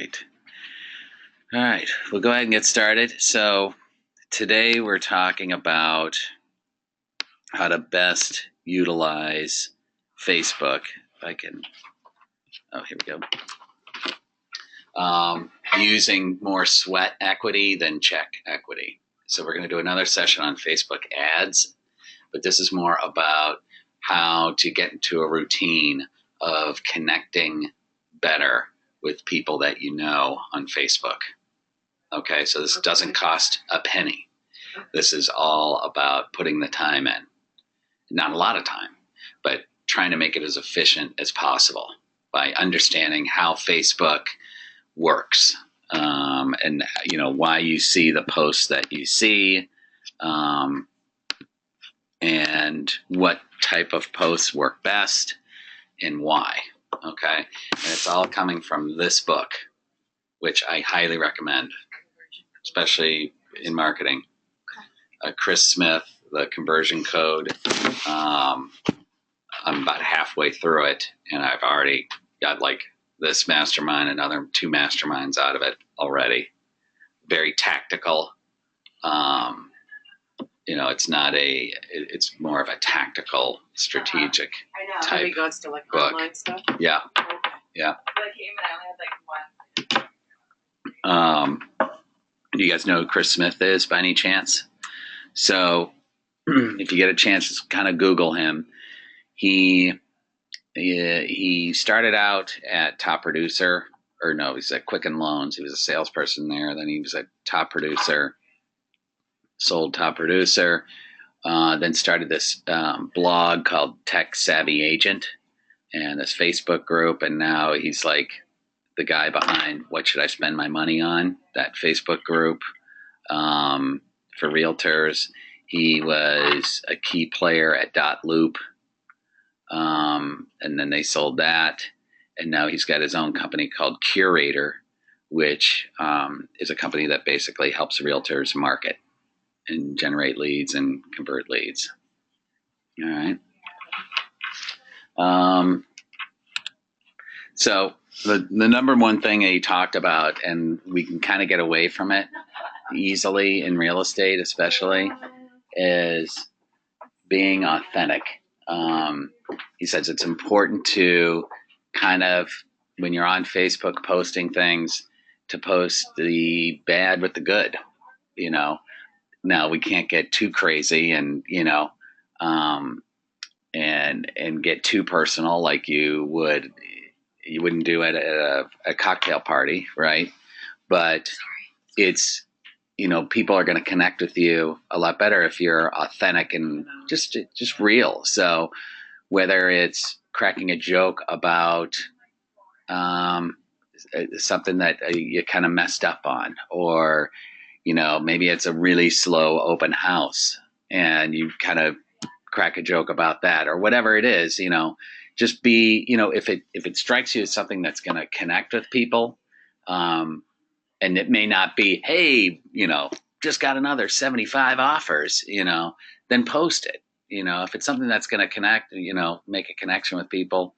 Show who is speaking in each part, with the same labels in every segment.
Speaker 1: Great. All right, we'll go ahead and get started. So today we're talking about how to best utilize Facebook. If I can, here we go. Using more sweat equity than check equity. So we're going to do another session on Facebook ads, but this is more about how to get into a routine of connecting better with people that you know on Facebook. Okay, so this doesn't cost a penny. This is all about putting the time in. Not a lot of time, but trying to make it as efficient as possible by understanding how Facebook works, and why you see the posts that you see, and what type of posts work best and why. Okay, and it's all coming from this book, which I highly recommend, especially in marketing. Chris Smith, The Conversion Code. I'm about halfway through it, and I've already got like this mastermind, another 2 masterminds out of it already. Very tactical. It's more of a tactical, strategic type
Speaker 2: It goes to like
Speaker 1: book.
Speaker 2: Online stuff?
Speaker 1: Yeah.
Speaker 2: Okay.
Speaker 1: Yeah.
Speaker 2: Like him and I only had like one.
Speaker 1: Do you guys know who Chris Smith is by any chance? So if you get a chance, just kind of Google him. He started out at Top Producer, he's at Quicken Loans. He was a salesperson there. Then he was a Top Producer, sold Top Producer, then started this blog called Tech Savvy Agent and this Facebook group. And now he's like the guy behind What Should I Spend My Money On, that Facebook group for realtors. He was a key player at Dotloop. And then they sold that, and now he's got his own company called Curator, which is a company that basically helps realtors market and generate leads and convert leads. All right. So the number one thing that he talked about, and we can kind of get away from it easily in real estate especially, is being authentic. He says it's important to kind of, when you're on Facebook posting things, to post the bad with the good. Now we can't get too crazy and and get too personal like you wouldn't do at a cocktail party, right? But it's people are going to connect with you a lot better if you're authentic and just real. So whether it's cracking a joke about something that you kind of messed up on, or maybe it's a really slow open house and you kind of crack a joke about that, or whatever it is, just be, if it strikes you as something that's going to connect with people, and it may not be, hey, just got another 75 offers, then post it. If it's something that's going to connect, make a connection with people,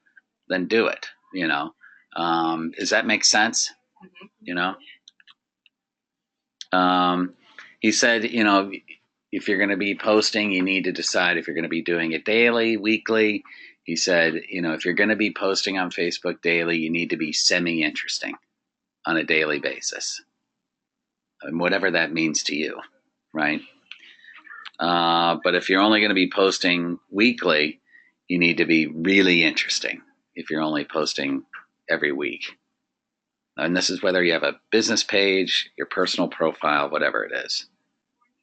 Speaker 1: then do it. Does that make sense?
Speaker 2: Mm-hmm.
Speaker 1: He said, if you're going to be posting, you need to decide if you're going to be doing it daily, weekly. He said, if you're going to be posting on Facebook daily, you need to be semi-interesting on a daily basis, and whatever that means to you, right? But if you're only going to be posting weekly, you need to be really interesting if you're only posting every week. And this is whether you have a business page, your personal profile, whatever it is,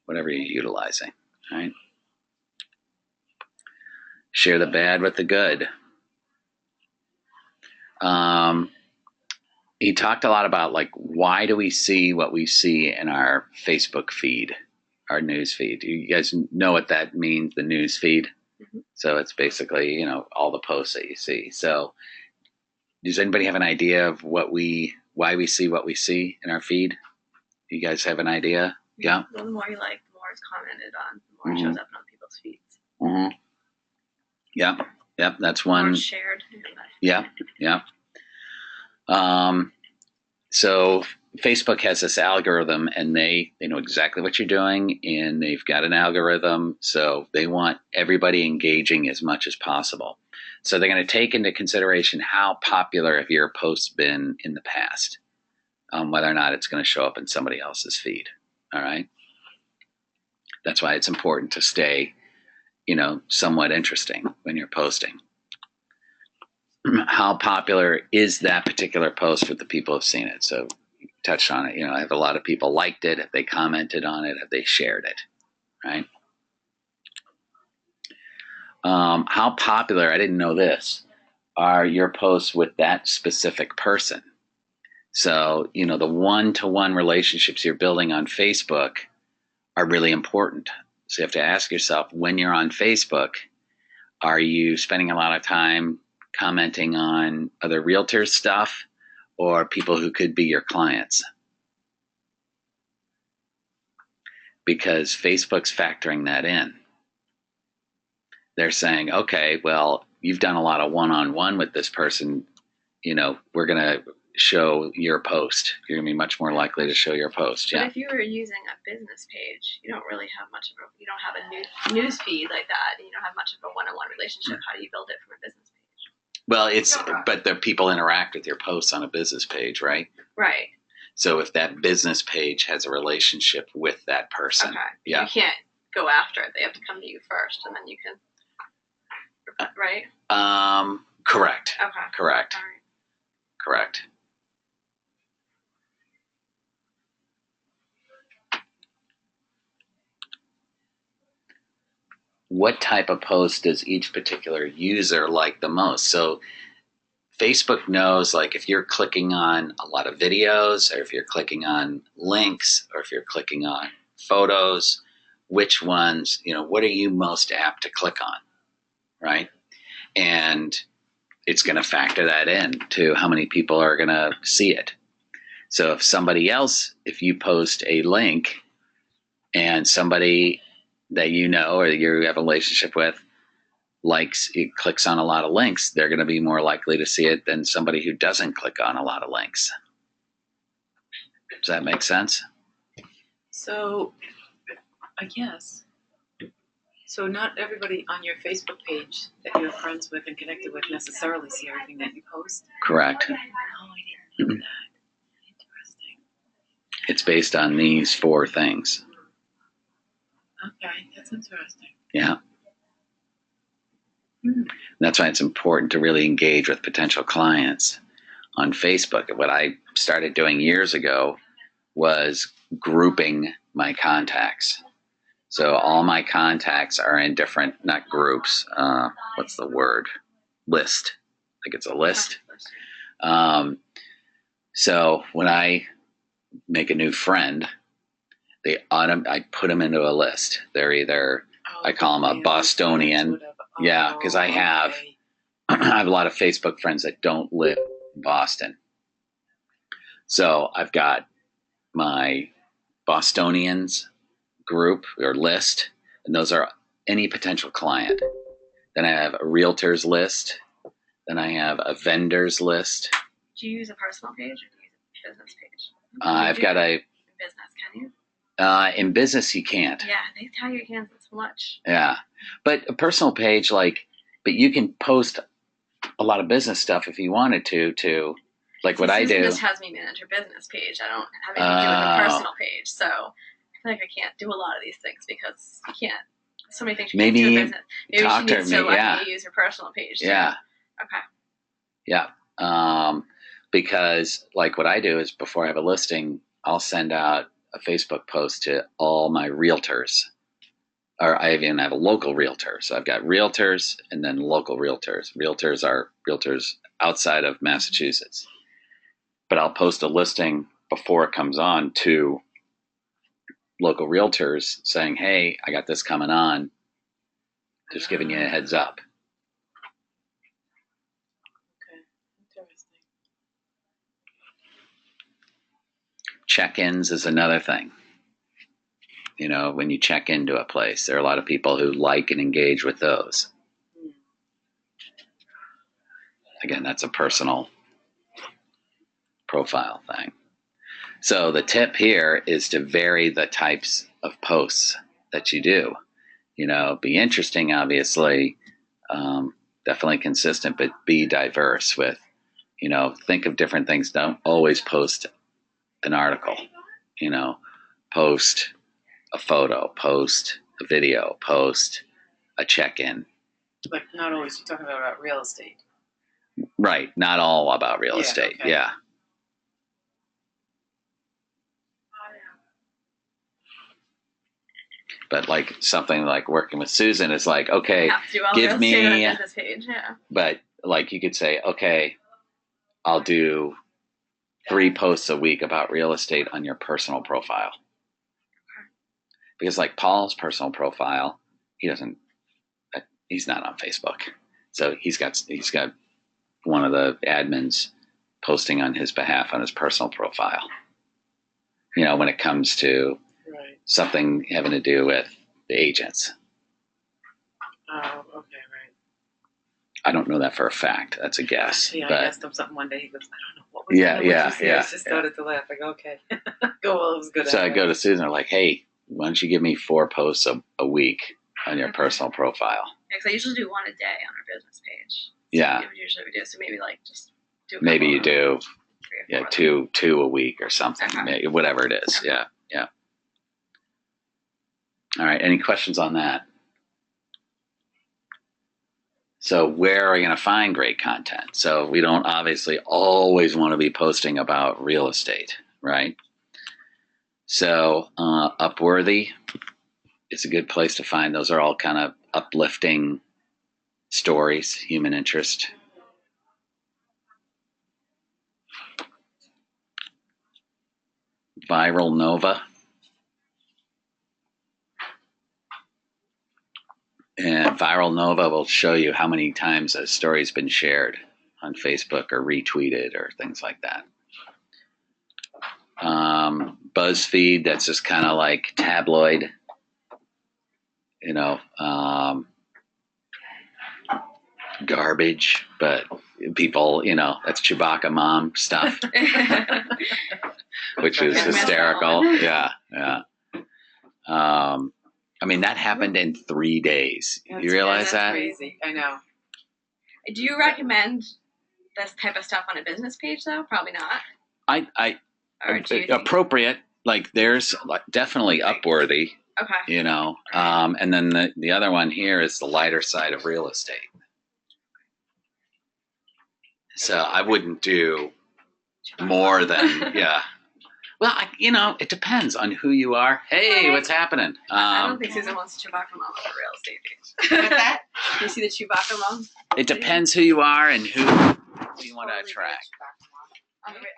Speaker 1: whatever you're utilizing, right? Share the bad with the good. He talked a lot about why do we see what we see in our Facebook feed, our news feed. You guys know what that means, the news feed? Mm-hmm. So it's basically, all the posts that you see. So does anybody have an idea of why we see what we see in our feed? You guys have an idea? Yeah.
Speaker 2: Well, the more you like, the more it's commented on, the more it shows up on people's feeds.
Speaker 1: Mm-hmm. Yep. That's one.
Speaker 2: More shared.
Speaker 1: Yeah. So Facebook has this algorithm, and they know exactly what you're doing, and they've got an algorithm, so they want everybody engaging as much as possible. So they're going to take into consideration how popular have your posts been in the past, whether or not it's going to show up in somebody else's feed. All right. That's why it's important to stay, somewhat interesting when you're posting. How popular is that particular post with the people who've seen it? So you touched on it. Have a lot of people liked it? Have they commented on it? Have they shared it? Right? How popular, I didn't know this, are your posts with that specific person? So, the one-to-one relationships you're building on Facebook are really important. So you have to ask yourself, when you're on Facebook, are you spending a lot of time commenting on other realtors' stuff or people who could be your clients? Because Facebook's factoring that in. They're saying, okay, well, you've done a lot of one-on-one with this person. We're going to show your post. You're going to be much more likely to show your post.
Speaker 3: But if you were using a business page, you don't really have much of you don't have a news feed like that, and you don't have much of a one-on-one relationship. How do you build it from a business page?
Speaker 1: Well, but the people interact with your posts on a business page, right?
Speaker 3: Right.
Speaker 1: So if that business page has a relationship with that person,
Speaker 3: okay.
Speaker 1: Yeah,
Speaker 3: you can't go after it. They have to come to you first, and then you can. Right.
Speaker 1: Correct.
Speaker 3: Okay.
Speaker 1: Correct.
Speaker 3: All right.
Speaker 1: Correct. What type of post does each particular user like the most? So Facebook knows, like, if you're clicking on a lot of videos, or if you're clicking on links, or if you're clicking on photos, which ones, what are you most apt to click on, right? And it's going to factor that in to how many people are going to see it. So if you post a link and somebody that or you have a relationship with clicks on a lot of links, they're going to be more likely to see it than somebody who doesn't click on a lot of links. Does that make sense?
Speaker 4: So, yes. So not everybody on your Facebook page that you're friends with and connected with necessarily see everything that you post?
Speaker 1: Correct.
Speaker 4: Oh, I didn't know that. Interesting.
Speaker 1: It's based on these 4 things.
Speaker 4: Okay, that's interesting.
Speaker 1: Yeah. That's why it's important to really engage with potential clients on Facebook. What I started doing years ago was grouping my contacts. So all my contacts are in different, not groups, what's the word? List. I think it's a list. So when I make a new friend, I put them into a list. They're either, I call them a Bostonian. Yeah, because I have a lot of Facebook friends that don't live in Boston. So I've got my Bostonians group or list, and those are any potential client. Then I have a realtors list. Then I have a vendors list.
Speaker 3: Do you use a personal page or do you use a business page?
Speaker 1: I've got a
Speaker 3: business, can you?
Speaker 1: in business you can't.
Speaker 3: Yeah, they tie your hands in so much.
Speaker 1: Yeah, but a personal page, but you can post a lot of business stuff if you wanted to. Like what I do.
Speaker 3: This has me manage your business page. I don't have anything to do with a personal page, so I feel like I can't do a lot of these things because you can't. So many things you can't do in business. Maybe
Speaker 1: talk
Speaker 3: she
Speaker 1: to
Speaker 3: needs
Speaker 1: me.
Speaker 3: to let
Speaker 1: Yeah.
Speaker 3: me use your personal page. Too.
Speaker 1: Yeah.
Speaker 3: Okay.
Speaker 1: Yeah. Because like what I do is before I have a listing, I'll send out a Facebook post to all my realtors. Or I even have a local realtor. So I've got realtors and then local realtors. Realtors are realtors outside of Massachusetts. But I'll post a listing before it comes on to local realtors saying, hey, I got this coming on. Just giving you a heads up.
Speaker 4: Okay, interesting.
Speaker 1: Check-ins is another thing. When you check into a place, there are a lot of people who like and engage with those. Again, that's a personal profile thing. So the tip here is to vary the types of posts that you do. Be interesting, obviously, definitely consistent, but be diverse with, think of different things. Don't always post an article, post a photo, post a video, post a check-in.
Speaker 4: Like not always you're talking about real estate.
Speaker 1: Right. Not all about real estate.
Speaker 4: Okay.
Speaker 1: Yeah. But like something like working with Susan is like, okay,
Speaker 3: You have to do all
Speaker 1: give
Speaker 3: real estate on
Speaker 1: me,
Speaker 3: a business page. Yeah.
Speaker 1: but like you could say, okay, I'll do 3 posts a week about real estate on your personal profile. Because like Paul's personal profile, he's not on Facebook. So he's got one of the admins posting on his behalf on his personal profile. When it comes to
Speaker 4: Right.
Speaker 1: something having to do with the agents.
Speaker 4: Oh, okay, right.
Speaker 1: I don't know that for a fact. That's a guess.
Speaker 4: Yeah,
Speaker 1: but
Speaker 4: I asked him something one day. He goes, I don't know what was
Speaker 1: Yeah,
Speaker 4: what you
Speaker 1: yeah,
Speaker 4: said.
Speaker 1: yeah,
Speaker 4: I just started to laugh. I go, okay. Go, well, it was good.
Speaker 1: so I go to Susan, I'm like, hey, why don't you give me 4 posts a week on your
Speaker 3: Okay.
Speaker 1: personal profile?
Speaker 3: Because I usually do one a day on our business page.
Speaker 1: Yeah.
Speaker 3: Usually we do. So maybe like just do. A
Speaker 1: Maybe
Speaker 3: couple
Speaker 1: you
Speaker 3: of
Speaker 1: do,
Speaker 3: 3 or 4
Speaker 1: yeah,
Speaker 3: of them.
Speaker 1: two a week or something,
Speaker 3: Okay.
Speaker 1: whatever it is. Yeah, yeah. All right. Any questions on that? So where are we going to find great content? So we don't obviously always want to be posting about real estate, right? So Upworthy is a good place to find. Those are all kind of uplifting stories, human interest. Viral Nova. And Viral Nova will show you how many times a story's been shared on Facebook or retweeted or things like that. BuzzFeed, that's just kind of like tabloid, garbage, but people, that's Chewbacca mom stuff, which is
Speaker 3: Yeah,
Speaker 1: hysterical.
Speaker 3: mental.
Speaker 1: Yeah. I mean, that happened in 3 days.
Speaker 4: That's-
Speaker 1: You realize
Speaker 4: that's
Speaker 1: that?
Speaker 4: crazy. I know.
Speaker 3: Do you recommend this type of stuff on a business page though? Probably not.
Speaker 1: I
Speaker 3: Or do you think?
Speaker 1: appropriate. Like there's definitely Upworthy,
Speaker 3: Okay.
Speaker 1: and then the other one here is the lighter side of real estate. So I wouldn't do more than yeah. Well, it depends on who you are. Hey, what's happening?
Speaker 3: I don't think Susan wants Chewbacca mom on a real estate page.
Speaker 2: What's that?
Speaker 3: Do you see the Chewbacca mom
Speaker 1: It depends who you are and who you want to attract.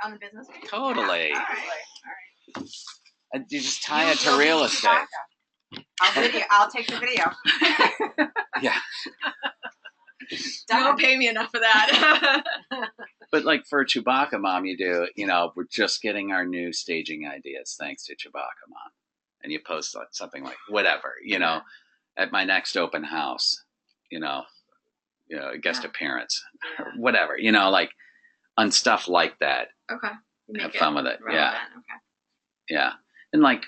Speaker 3: on the business page?
Speaker 1: Totally.
Speaker 3: All right.
Speaker 1: You just tie it to real estate.
Speaker 2: I'll take the video.
Speaker 1: Yeah.
Speaker 3: You won't pay me enough for that.
Speaker 1: But like for Chewbacca Mom, you do, we're just getting our new staging ideas thanks to Chewbacca Mom. And you post like something like whatever, at my next open house, a guest appearance, or whatever, like on stuff like that.
Speaker 3: Okay. You
Speaker 1: Have
Speaker 3: make
Speaker 1: fun with it. Yeah.
Speaker 3: relevant. Okay.
Speaker 1: Yeah. And like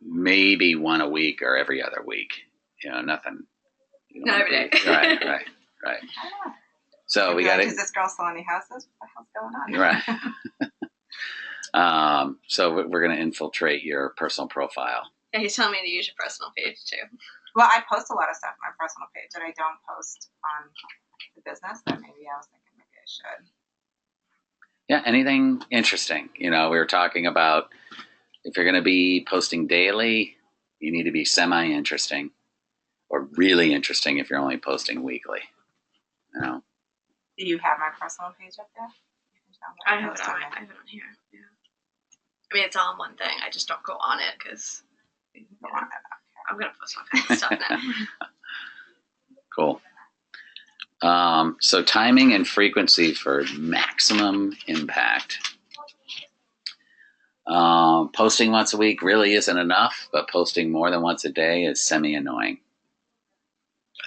Speaker 1: maybe one a week or every other week, nothing.
Speaker 3: Not every day.
Speaker 1: Right. So we got
Speaker 2: Is this girl still in the houses? What the hell's going on?
Speaker 1: Right. So we're going to infiltrate your personal profile.
Speaker 3: Yeah, he's telling me to use your personal page too.
Speaker 2: Well, I post a lot of stuff on my personal page that I don't post on the business, but maybe I was thinking maybe I should.
Speaker 1: Yeah, anything interesting. We were talking about if you're going to be posting daily, you need to be semi-interesting or really interesting if you're only posting weekly.
Speaker 2: Do you have my personal page up there?
Speaker 3: I have it on here. Yeah. I mean, it's all in one thing. I just don't go on it because I'm going to post all kinds of stuff now.
Speaker 1: Cool. So timing and frequency for maximum impact. Posting once a week really isn't enough, but posting more than once a day is semi-annoying.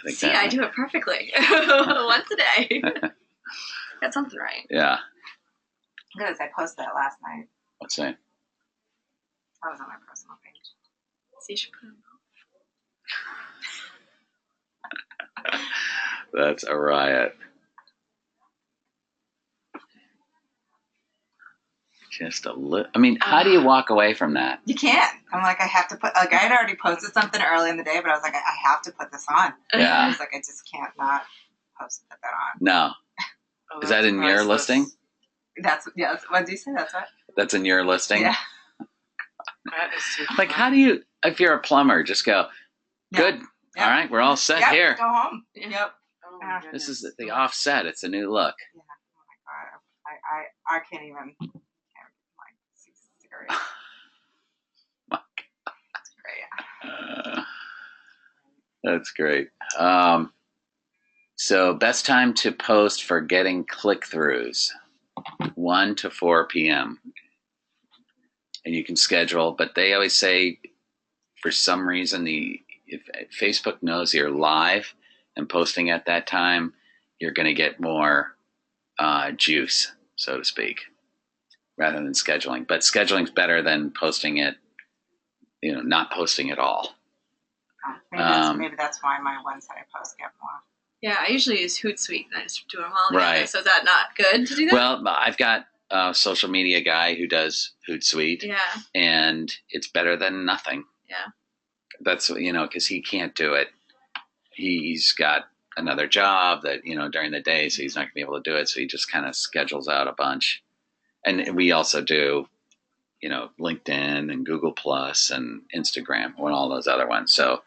Speaker 3: See, I do it perfectly. Once a day. Got something right.
Speaker 1: Yeah.
Speaker 2: Good, I posted that last night.
Speaker 1: Let's see.
Speaker 2: That was on my personal page.
Speaker 3: So you should put them
Speaker 1: That's a riot. Just a little. I mean, how do you walk away from that?
Speaker 2: You can't. I'm like, I have to put, like, I had already posted something early in the day, but I was like, I have to put this on. I
Speaker 1: Yeah.
Speaker 2: was like, I just can't not put that on.
Speaker 1: No.
Speaker 4: Oh,
Speaker 1: Is that
Speaker 4: that's
Speaker 1: in your
Speaker 4: priceless.
Speaker 1: listing?
Speaker 2: That's, yeah, what did you say? That's what?
Speaker 1: That's in your listing?
Speaker 2: Yeah.
Speaker 4: That is too
Speaker 1: Like,
Speaker 4: fun.
Speaker 1: how do you, if you're a plumber, just go,
Speaker 2: Yeah.
Speaker 1: good.
Speaker 2: Yeah.
Speaker 1: All right, we're all set
Speaker 2: Yep,
Speaker 1: here.
Speaker 2: Go home.
Speaker 3: Yeah.
Speaker 2: Yep.
Speaker 4: Oh my
Speaker 1: This is
Speaker 4: goodness.
Speaker 1: the offset. It's a new look.
Speaker 2: Yeah. Oh my God. I can't even. Like, serious. It's great.
Speaker 1: That's great. So best time to post for getting click-throughs, 1 to 4 p.m. And you can schedule, but they always say for some reason if Facebook knows you're live and posting at that time, you're going to get more juice, so to speak, rather than scheduling. But scheduling's better than posting it, not posting at all.
Speaker 2: Oh, maybe that's why my ones that I post get more.
Speaker 3: Yeah, I usually use Hootsuite and I just do them all together.
Speaker 1: Right.
Speaker 3: So is that not good to do that?
Speaker 1: Well, I've got a social media guy who does Hootsuite,
Speaker 3: yeah.
Speaker 1: and it's better than nothing.
Speaker 3: Yeah.
Speaker 1: That's, because he can't do it. He's got another job that, during the day, so he's not going to be able to do it. So he just kind of schedules out a bunch. And we also do, LinkedIn and Google Plus and Instagram and all those other ones. So,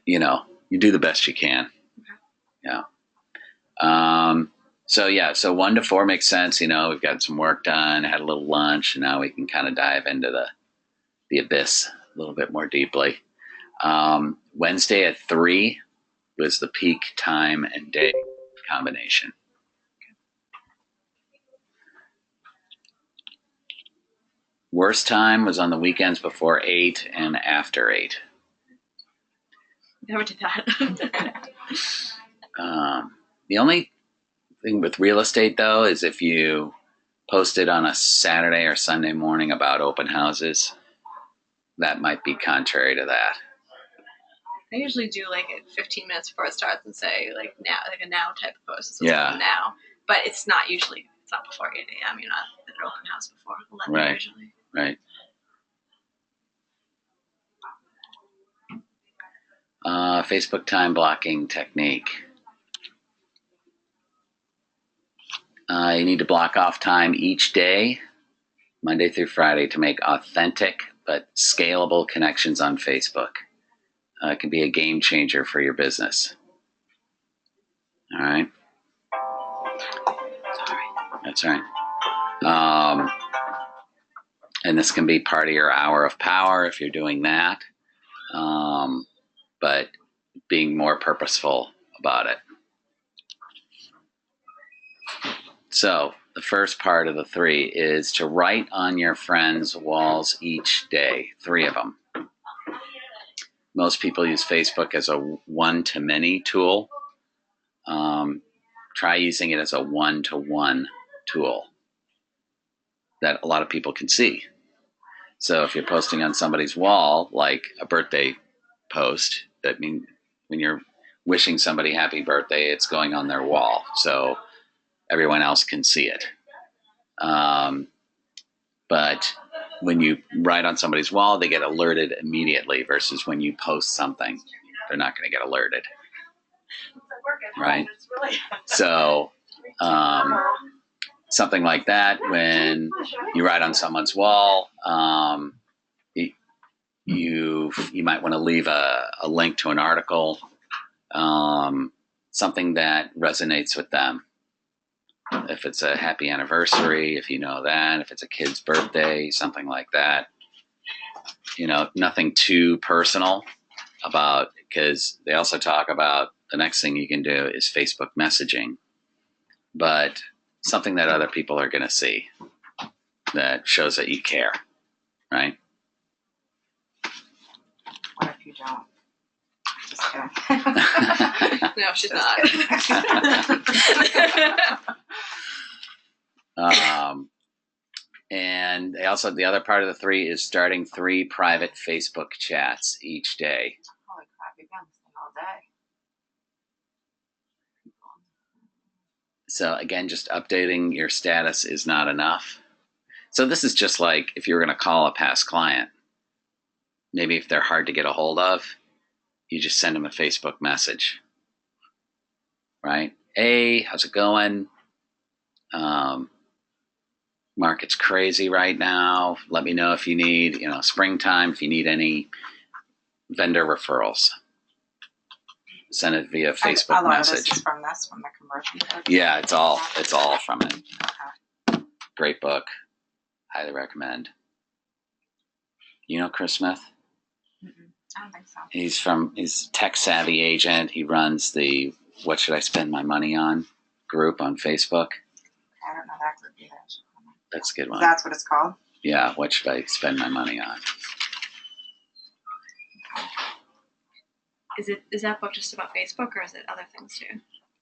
Speaker 1: you do the best you can.
Speaker 3: Okay.
Speaker 1: Yeah. So 1 to 4 makes sense. We've got some work done, had a little lunch, and now we can kind of dive into the abyss a little bit more deeply. Wednesday at 3 was the peak time and day combination. Worst time was on the weekends before 8 and after 8.
Speaker 3: Never did that.
Speaker 1: The only thing with real estate, though, is if you posted on a Saturday or Sunday morning about open houses, that might be contrary to that.
Speaker 3: I usually do like 15 minutes before it starts and say like now, like a now type of post. So
Speaker 1: Yeah.
Speaker 3: Now, but it's not before 8 a.m. You're not at an open house before 11
Speaker 1: Right.
Speaker 3: usually.
Speaker 1: Right. Facebook time blocking technique. You need to block off time each day, Monday through Friday, to make authentic but scalable connections on Facebook. It can be a game changer for your business. All right.
Speaker 3: Sorry.
Speaker 1: That's right. And this can be part of your hour of power if you're doing that. But being more purposeful about it. So the first part of the 3 is to write on your friends' walls each day, 3 of them. Most people use Facebook as a one-to-many tool. Try using it as a one-to-one tool that a lot of people can see. So if you're posting on somebody's wall, like a birthday post, that means when you're wishing somebody happy birthday, it's going on their wall. So everyone else can see it. But when you write on somebody's wall, they get alerted immediately versus when you post something, they're not going to get alerted. Right? So something like that, when you write on someone's wall, you might want to leave a link to an article, something that resonates with them. If it's a happy anniversary, if you know that, if it's a kid's birthday, something like that. Nothing too personal because they also talk about the next thing you can do is Facebook messaging, but something that other people are going to see that shows that you care, right?
Speaker 2: What if you don't? Just kidding.
Speaker 3: No, she's
Speaker 2: Just
Speaker 3: not.
Speaker 2: kidding.
Speaker 1: And they also, the other part of the 3 is starting 3 private Facebook chats each day.
Speaker 2: Holy crap, you've been on this thing all day.
Speaker 1: So again, just updating your status is not enough. So this is just like if you were going to call a past client. Maybe if they're hard to get a hold of, you just send them a Facebook message. Right? Hey, how's it going? Market's crazy right now. Let me know if you need, springtime, if you need any vendor referrals. Send it via Facebook
Speaker 2: a lot
Speaker 1: message.
Speaker 2: Of this is from the conversion code.
Speaker 1: Yeah, it's all from it.
Speaker 2: Okay.
Speaker 1: Great book. Highly recommend. You know Chris Smith?
Speaker 2: I don't think so.
Speaker 1: He's a tech savvy agent. He runs the What Should I Spend My Money On group on Facebook.
Speaker 2: I don't know that group either.
Speaker 1: That's a good one.
Speaker 2: That's what it's called?
Speaker 1: Yeah, What Should I Spend My Money On?
Speaker 3: Is that book just about Facebook, or is it other things too?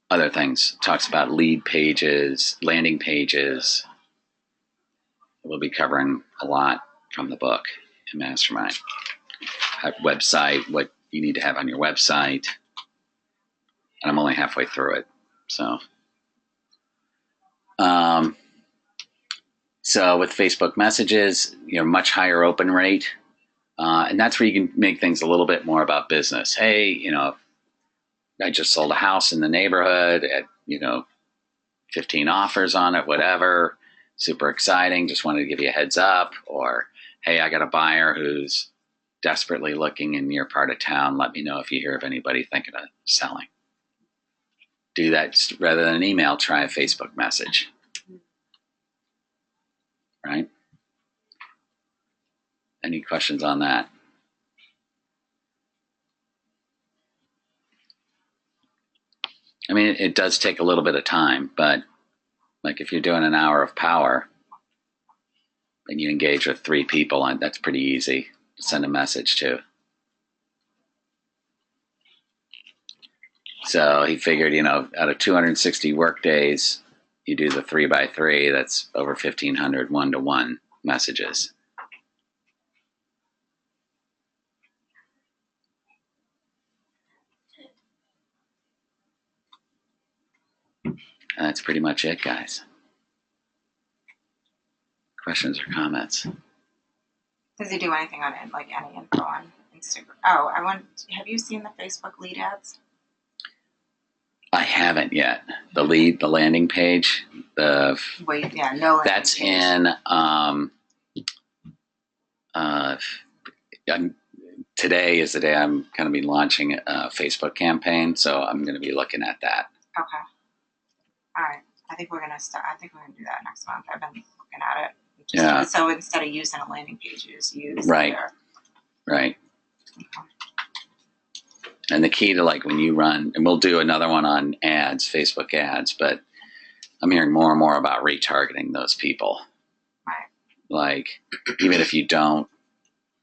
Speaker 1: Other things. Talks about lead pages, landing pages. We'll be covering a lot from the book in Mastermind. Website, what you need to have on your website. And I'm only halfway through it. So with Facebook messages, much higher open rate. And that's where you can make things a little bit more about business. Hey, I just sold a house in the neighborhood at, 15 offers on it, whatever. Super exciting. Just wanted to give you a heads up. Or, hey, I got a buyer who's desperately looking in your part of town. Let me know if you hear of anybody thinking of selling. Do that rather than an email. Try a Facebook message. Right? Any questions on that? I mean, it does take a little bit of time, but like if you're doing an hour of power and you engage with 3 people, and that's pretty easy to send a message to. So he figured, out of 260 work days, you do the 3x3, that's over 1,500 one-to-one messages. That's pretty much it, guys. Questions or comments?
Speaker 2: Does he do anything on it, like any info on Instagram? Oh, have you seen the Facebook lead ads?
Speaker 1: I haven't yet. The landing page,
Speaker 2: no landing
Speaker 1: that's
Speaker 2: page.
Speaker 1: in. Today is the day I'm going to be launching a Facebook campaign, so I'm going to be looking at that.
Speaker 2: Okay. All right. I think we're gonna do that next month. I've been looking at it.
Speaker 1: Yeah.
Speaker 2: So instead of using a landing page, you just use
Speaker 1: Right.
Speaker 2: Okay.
Speaker 1: And the key to when you run, and we'll do another one on ads, Facebook ads, but I'm hearing more and more about retargeting those people.
Speaker 2: Right.
Speaker 1: Even if you don't,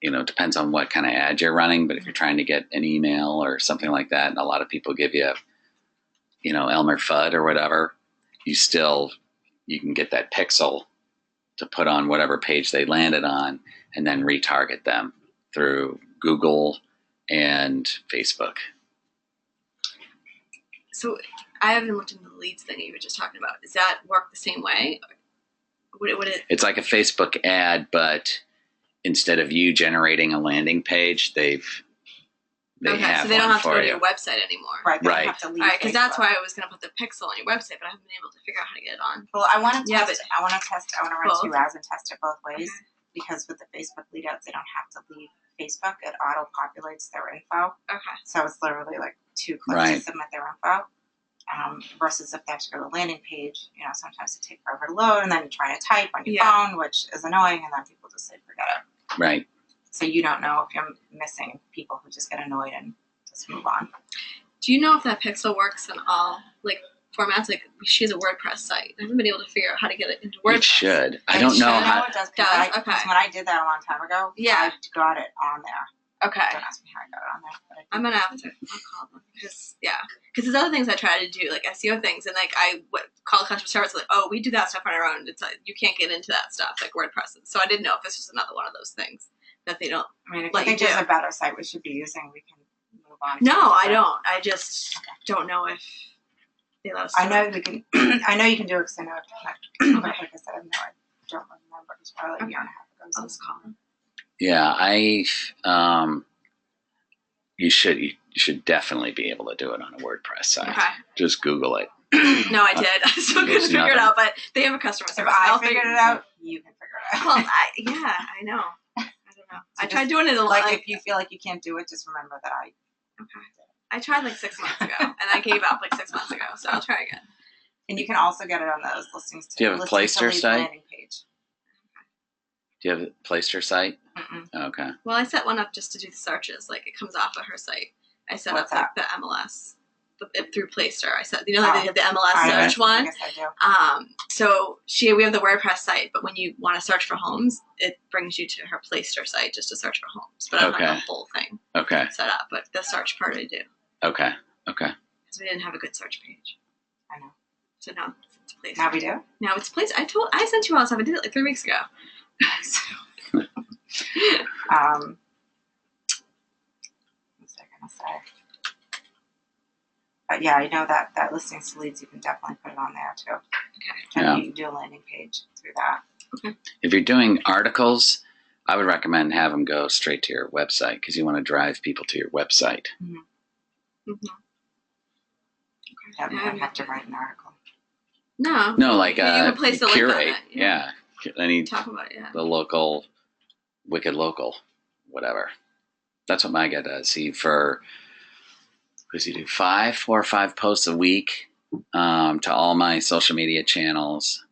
Speaker 1: it depends on what kind of ad you're running, but if you're trying to get an email or something like that, and a lot of people give you, Elmer Fudd or whatever, you can get that pixel to put on whatever page they landed on and then retarget them through Google and Facebook.
Speaker 3: So I haven't looked into the leads thing that you were just talking about. Does that work the same way? Would it?
Speaker 1: It's like a Facebook ad, but instead of you generating a landing page, they
Speaker 3: so they don't have to go to your website anymore.
Speaker 2: Right. They don't have to leave.
Speaker 3: All right, because that's why I was going to put the pixel on your website, but I haven't been able to figure out how to get it on.
Speaker 2: Well, I want to
Speaker 3: Yeah,
Speaker 2: test. I want to run
Speaker 3: both.
Speaker 2: 2 ads and test it both ways.
Speaker 3: Okay.
Speaker 2: Because with the Facebook lead ads, they don't have to leave Facebook. It auto populates their info.
Speaker 3: Okay.
Speaker 2: So it's literally like 2 clicks
Speaker 1: Right.
Speaker 2: to submit their info. Versus if they have to go to the landing page, sometimes it takes forever to load, and then you're trying to type on your phone, which is annoying, and then people just say forget it.
Speaker 1: Right.
Speaker 2: So you don't know if you're missing people who just get annoyed and just move on.
Speaker 3: Do you know if that pixel works in all formats? Like she has a WordPress site. I haven't been able to figure out how to get it into WordPress.
Speaker 1: It should. I don't know how.
Speaker 2: It does.
Speaker 3: Does? Okay.
Speaker 2: Because when I did that a long time ago,
Speaker 3: Yeah.
Speaker 2: I got it on there.
Speaker 3: Okay.
Speaker 2: Don't ask me how I got it on there. But I
Speaker 3: I'm gonna have to. I'll call them because there's other things I try to do like SEO things, and like call customer service like, oh, we do that stuff on our own. It's like you can't get into that stuff like WordPress. So I didn't know if this was another one of those things that they don't.
Speaker 2: I mean, if
Speaker 3: Let
Speaker 2: you
Speaker 3: you
Speaker 2: think there's
Speaker 3: do.
Speaker 2: a better site we should be using, we can move on.
Speaker 3: No,
Speaker 2: to
Speaker 3: I
Speaker 2: that.
Speaker 3: don't. I just don't know if they let us.
Speaker 2: I
Speaker 3: do
Speaker 2: know
Speaker 3: it.
Speaker 2: we can. I know you can do it because I know I've done it. But like I said, I don't remember. It was probably like a year and a half ago.
Speaker 3: I'll just call them.
Speaker 1: Yeah, you should definitely be able to do it on a WordPress site.
Speaker 3: Okay.
Speaker 1: Just Google it.
Speaker 3: No, I did. I still couldn't
Speaker 1: There's
Speaker 3: figure it
Speaker 1: nothing.
Speaker 3: out, but they have a customer
Speaker 2: If
Speaker 3: service.
Speaker 2: I
Speaker 3: I'll
Speaker 2: figured
Speaker 3: figure
Speaker 2: it out, you can figure it out.
Speaker 3: Well, I know. I don't know. I tried doing it a lot.
Speaker 2: Like if you feel like you can't do it, just remember that I.
Speaker 3: Okay. I tried like 6 months ago, and I gave up like 6 months ago. So I'll try again.
Speaker 2: And you can also get it on those listings too.
Speaker 1: Do you have a
Speaker 2: Listings to
Speaker 1: Playster
Speaker 2: lead
Speaker 1: site?
Speaker 2: landing page.
Speaker 1: Do you have a Playster site?
Speaker 2: Mm-mm.
Speaker 1: Okay.
Speaker 3: Well, I set one up just to do the searches. Like it comes off of her site. I set
Speaker 2: What's
Speaker 3: up like the MLS through Playster. I set they have the MLS search
Speaker 2: I
Speaker 3: one.
Speaker 2: guess I do.
Speaker 3: So we have the WordPress site, but when you want to search for homes, it brings you to her Playster site just to search for homes. But I don't have
Speaker 1: Okay.
Speaker 3: the whole thing
Speaker 1: Okay.
Speaker 3: set up. But the search part I do
Speaker 1: Okay. Okay.
Speaker 3: because we didn't have a good search page.
Speaker 2: I know.
Speaker 3: So now it's Playster.
Speaker 2: Now we do.
Speaker 3: Now it's Playster. I sent you all the stuff. I did it like 3 weeks ago.
Speaker 2: What's I gonna say? But yeah, I know that listings to leads, you can definitely put it on there too.
Speaker 3: Okay.
Speaker 2: And
Speaker 1: Yeah.
Speaker 2: you can do a landing page through that.
Speaker 1: If you're doing articles, I would recommend have them go straight to your website because you want to drive people to your website.
Speaker 3: Mm-hmm.
Speaker 2: That we don't have to write an article.
Speaker 3: No.
Speaker 1: No, like
Speaker 3: you can place the link on
Speaker 1: curate.
Speaker 3: it.
Speaker 1: Yeah. Any
Speaker 3: Talk about it. Yeah.
Speaker 1: the local, wicked local, whatever. That's what my guy does. He does he do 4 or 5 posts a week to all my social media channels.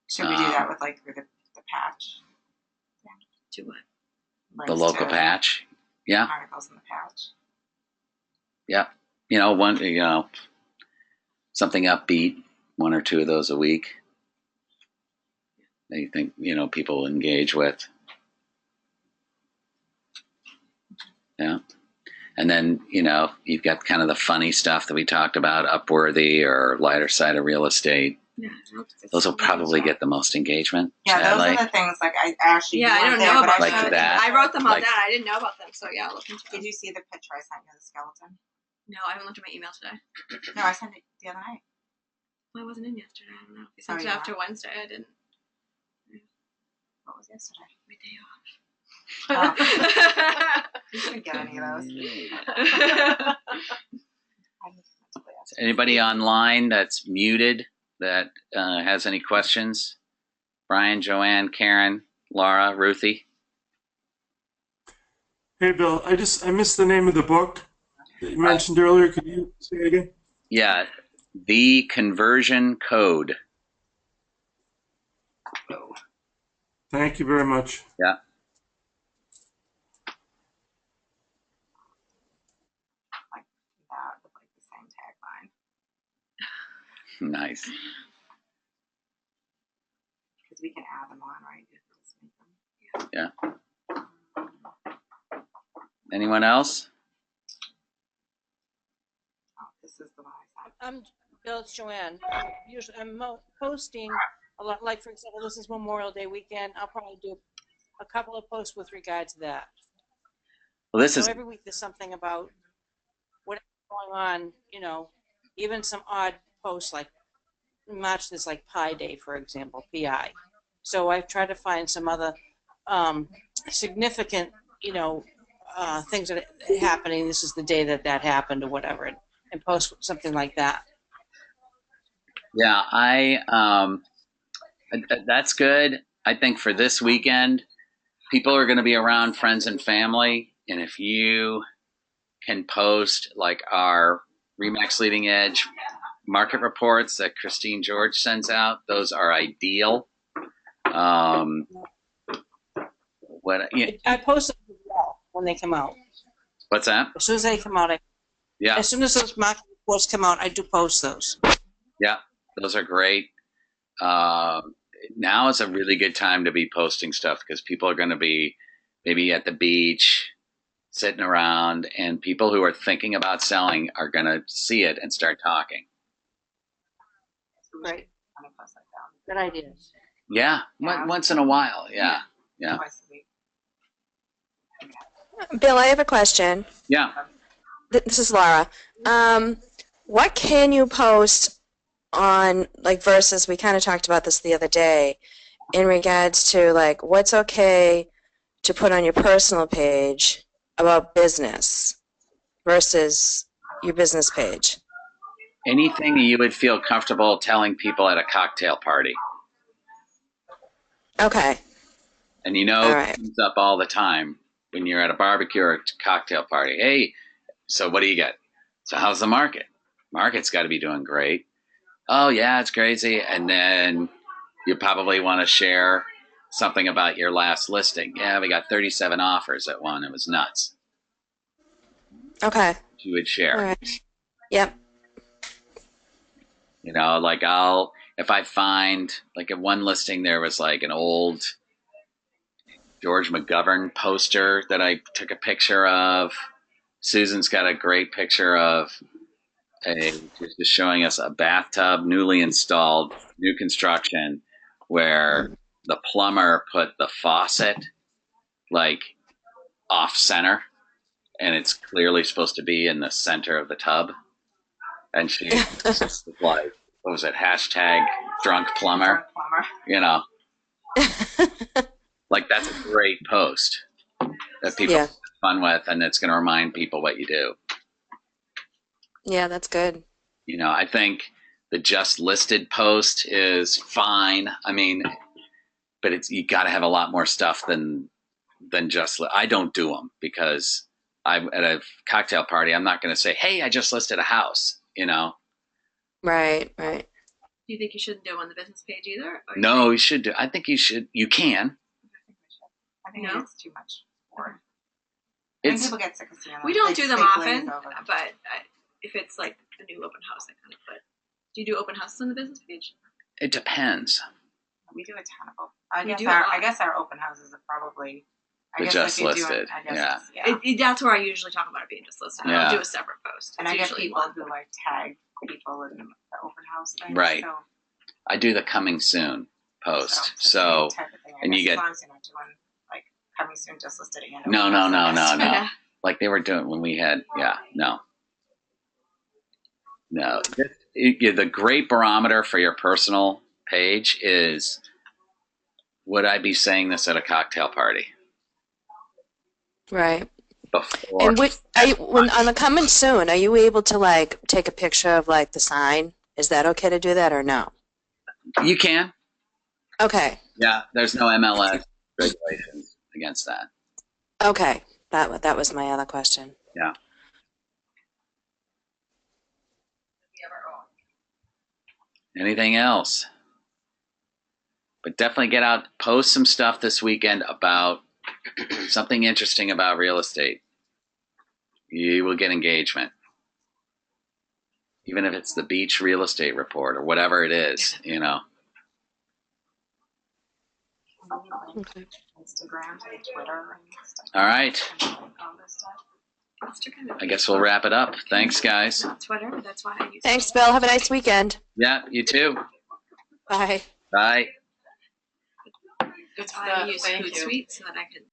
Speaker 2: Should we do that with like through the patch?
Speaker 3: Do what?
Speaker 2: Links
Speaker 1: The local
Speaker 2: to
Speaker 1: patch. Yeah.
Speaker 2: articles in the patch.
Speaker 1: Yeah. Something upbeat, 1 or 2 of those a week. That you think, people will engage with. Yeah. And then, you've got kind of the funny stuff that we talked about, Upworthy or Lighter Side of Real Estate.
Speaker 3: Yeah.
Speaker 1: Those will probably get the most engagement.
Speaker 2: Yeah, those
Speaker 1: Like,
Speaker 2: are the things like I actually
Speaker 3: Yeah, I
Speaker 2: weren't
Speaker 3: don't
Speaker 2: there,
Speaker 3: know
Speaker 2: but
Speaker 3: about
Speaker 1: Like
Speaker 2: showed
Speaker 1: that.
Speaker 3: I wrote them all
Speaker 1: Like-
Speaker 3: down. I didn't know about them, so yeah, I'll look into
Speaker 2: Did
Speaker 3: them.
Speaker 2: you see the picture I sent you of the skeleton?
Speaker 3: No, I haven't looked at my email today.
Speaker 2: No, I sent it the other night.
Speaker 3: Well, I wasn't in yesterday. I don't know. If you sent
Speaker 2: Oh,
Speaker 3: it
Speaker 2: you
Speaker 3: after Wednesday, I didn't.
Speaker 2: What was yesterday?
Speaker 3: My day off.
Speaker 2: You didn't get any of those. I need to mentally ask.
Speaker 1: Anybody online that's muted that has any questions? Brian, Joanne, Karen, Laura, Ruthie?
Speaker 5: Hey, Bill, I missed the name of the book that you mentioned earlier. Could you say it again?
Speaker 1: Yeah, The Conversion Code.
Speaker 5: Thank you very much.
Speaker 1: Yeah.
Speaker 2: Like that with like the same tagline.
Speaker 1: Nice.
Speaker 2: Because we can add them on, right? Just make them.
Speaker 1: Anyone else?
Speaker 2: Oh, this is the one I sent.
Speaker 6: I'm Bill, it's Joanne. Usually, I'm posting a lot. Like for example, this is Memorial Day weekend. I'll probably do a couple of posts with regard to that.
Speaker 1: Well, this
Speaker 6: So
Speaker 1: is
Speaker 6: every week there's something about whatever's going on. Even some odd posts like March. There's like Pi Day, for example, PI. So I've tried to find some other significant, things that are happening. This is the day that happened, or whatever, and post something like that.
Speaker 1: Yeah, that's good. I think for this weekend, people are going to be around friends and family, and if you can post like our Remax Leading Edge market reports that Christine George sends out, those are ideal.
Speaker 6: I post them as well when they come out.
Speaker 1: What's that?
Speaker 6: As soon as they come out,
Speaker 1: Yeah,
Speaker 6: as soon as those market reports come out, I do post those.
Speaker 1: yeah, those are great. Now is a really good time to be posting stuff because people are going to be maybe at the beach, sitting around, and people who are thinking about selling are going to see it and start talking.
Speaker 2: So we should
Speaker 6: Right.
Speaker 2: kind of post like that
Speaker 6: Good ideas.
Speaker 1: Yeah,
Speaker 2: Yeah.
Speaker 1: once in a while. Yeah. Yeah.
Speaker 2: twice a week.
Speaker 7: Bill, I have a question.
Speaker 1: Yeah.
Speaker 7: This is Laura. What can you post on, like, versus, we kind of talked about this the other day, in regards to, like, what's okay to put on your personal page about business versus your business page?
Speaker 1: Anything you would feel comfortable telling people at a cocktail party.
Speaker 7: Okay.
Speaker 1: And you know,
Speaker 7: All
Speaker 1: it
Speaker 7: right.
Speaker 1: comes up all the time when you're at a barbecue or a cocktail party. Hey, so what do you get? So how's the market? Market's got to be doing great. Oh, yeah, it's crazy. And then you probably want to share something about your last listing. Yeah, we got 37 offers at one. It was nuts.
Speaker 7: Okay.
Speaker 1: You would share.
Speaker 7: All right. Yep.
Speaker 1: You know, like if I find, like at one listing, there was like an old George McGovern poster that I took a picture of. Susan's got a great picture of just showing us a bathtub, newly installed, new construction, where the plumber put the faucet like off center, and it's clearly supposed to be in the center of the tub. And she was like, what was it? Hashtag drunk plumber.
Speaker 2: Plumber.
Speaker 1: You know, like that's a great post that people
Speaker 7: Yeah.
Speaker 1: have fun with, and it's going to remind people what you do.
Speaker 7: Yeah, that's good.
Speaker 1: You know, I think the just listed post is fine. I mean, but you got to have a lot more stuff than just. I don't do them because I'm at a cocktail party. I'm not going to say, "Hey, I just listed a house." You know.
Speaker 7: Right, right.
Speaker 3: Do you think you shouldn't do them on the business page either? Or
Speaker 1: No, you should do. I think you should. You can.
Speaker 2: I think
Speaker 3: No?
Speaker 2: it's too much work. I think
Speaker 1: It's
Speaker 2: people get sick of seeing them.
Speaker 3: we don't
Speaker 2: They-
Speaker 3: do them
Speaker 2: they
Speaker 3: often,
Speaker 2: glaze over.
Speaker 3: but if it's like a new open house, I kind of put. Do you do open houses on the business page?
Speaker 1: it depends.
Speaker 2: We do a ton of them. I
Speaker 3: We
Speaker 2: guess
Speaker 3: do a
Speaker 2: our
Speaker 3: lot.
Speaker 2: I guess our open houses are probably. I
Speaker 1: The
Speaker 2: guess
Speaker 1: just
Speaker 2: if you do
Speaker 1: listed,
Speaker 2: it, I guess
Speaker 1: yeah.
Speaker 2: it's- yeah.
Speaker 3: That's where I usually talk about it being just listed. I
Speaker 1: Yeah.
Speaker 3: don't do a separate post.
Speaker 2: And
Speaker 3: It's
Speaker 2: I get
Speaker 3: usually
Speaker 2: people
Speaker 3: one.
Speaker 2: who like tag people in the open house thing.
Speaker 1: Right.
Speaker 2: So,
Speaker 1: I do the coming soon post.
Speaker 2: it's the
Speaker 1: So
Speaker 2: same type of thing. I
Speaker 1: and you
Speaker 2: guess,
Speaker 1: get-
Speaker 2: as long as you're not doing like coming soon, just listed and
Speaker 1: No,
Speaker 2: open
Speaker 1: no,
Speaker 2: house,
Speaker 1: no,
Speaker 2: I
Speaker 1: no,
Speaker 2: guess.
Speaker 1: no.
Speaker 3: Yeah.
Speaker 1: Like they were doing when we had, no. The great barometer for your personal page is, would I be saying this at a cocktail party?
Speaker 7: Right.
Speaker 1: Before,
Speaker 7: And when on the coming soon, are you able to, like, take a picture of, like, the sign? Is that okay to do that or no?
Speaker 1: you can.
Speaker 7: Okay.
Speaker 1: Yeah, there's no MLS regulations against that.
Speaker 7: Okay. That was my other question.
Speaker 1: Yeah. Anything else? But definitely get out, post some stuff this weekend about something interesting about real estate. You will get engagement. Even if it's the beach real estate report or whatever it is, you know.
Speaker 7: Okay.
Speaker 2: Instagram, Twitter, and stuff.
Speaker 1: All right.
Speaker 2: All this stuff.
Speaker 3: Instagram.
Speaker 1: I guess we'll wrap it up. Thanks, guys.
Speaker 3: Twitter. That's why I use.
Speaker 7: Thanks, Bill. Have a nice weekend.
Speaker 1: Yeah, you too.
Speaker 7: Bye.
Speaker 1: Bye.
Speaker 3: That's
Speaker 4: Good
Speaker 3: why I
Speaker 4: stuff.
Speaker 3: use
Speaker 4: Thank you.
Speaker 3: Hootsuite so that I can